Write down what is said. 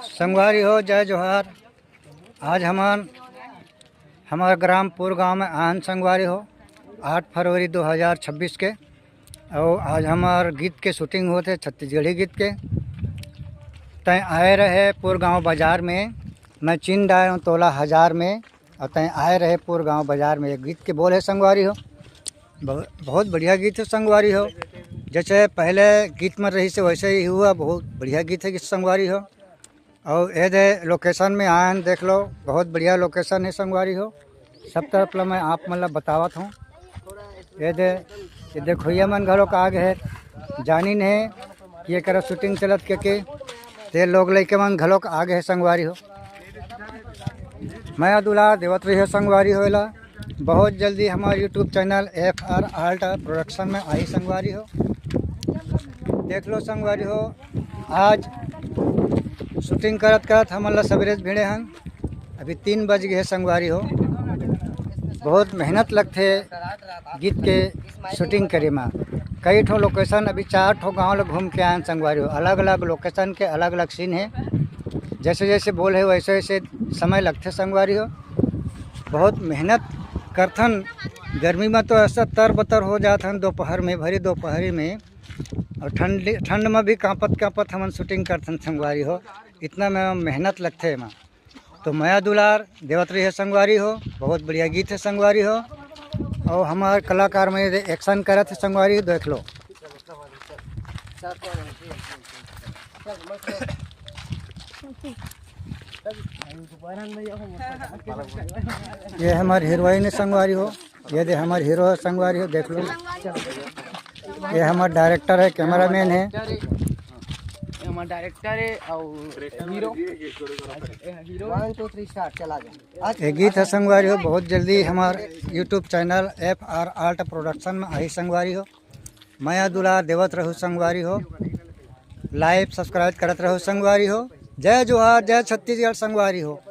संगवारी हो, जय जोहार। आज हमारे ग्राम पूर्व गांव में आन संगवारी हो 8 फरवरी 2026 के। और आज हमार गीत के शूटिंग होते छत्तीसगढ़ी गीत के। तय आए रहे पूर्व गांव बाजार में, मैं चिन्ह डाया हूँ तोला 1000 में। और तय आए रहे पूर्व गांव बाजार में, एक गीत के बोल है संगवारी हो। बहुत बढ़िया गीत है संगवारी हो। जैसे पहले गीत में रही से वैसे ही हुआ, बहुत बढ़िया गीत है संगवारी हो। और ये दे लोकेशन में आए हैं, देख लो, बहुत बढ़िया लोकेशन है संगवारी हो। सब तरफ ला मैं आप मतलब बतावत हूँ। ये देखो ये मन घरों का आगे है, जानी नहीं कि ये करा शूटिंग चलत के ते लोग लेके मन घरों का आगे है संगवारी हो। मैं दुलार देवत रही है संगवारी होएला। बहुत जल्दी हमारे YouTube channel FR art production में आई संगवारी हो। देख लो संगवारी हो, आज शूटिंग करत हमारा सवेरे भिड़े हैं, अभी 3 बज गए संगवारी हो। बहुत मेहनत लगते गीत के शूटिंग करे में। कई ठो लोकेशन, अभी 4 ठो गाँव लोग घूम के आए संगवारी हो। अलग अलग लोकेशन के अलग अलग सीन है। जैसे जैसे बोल है वैसे वैसे समय लगते संगवारी हो। बहुत मेहनत करथन। गर्मी में तो ऐसा तर बतर हो जाता दोपहर में, भरी दोपहरी में। और ठंड में भी कांपत हमन शूटिंग करथन संगवारी हो। इतना में मेहनत लगते है माँ। तो माया दुलार देवत रही है संगवारी हो। बहुत बढ़िया गीत है संगवारी हो। और हमारे कलाकार में एक्शन करे थे संगवारी हो, देख लो। ये हमारे हीरोइन है संगवारी हो। ये दे हमारे हीरो है संगवारी हो, देख लो। ये हमारा डायरेक्टर है, कैमरामैन है। हमारा डायरेक्टर है और हीरो 1 2 3 स्टार्ट चला गया। ये गीत है संगवारी हो। बहुत जल्दी हमारे YouTube channel FR art production में आई संगवारी हो। माया दुलार देवत रहू संगवारी हो। लाइव सब्सक्राइब करत रहो संगवारी हो। जय जोहार, जय छत्तीसगढ़ संगवारी हो।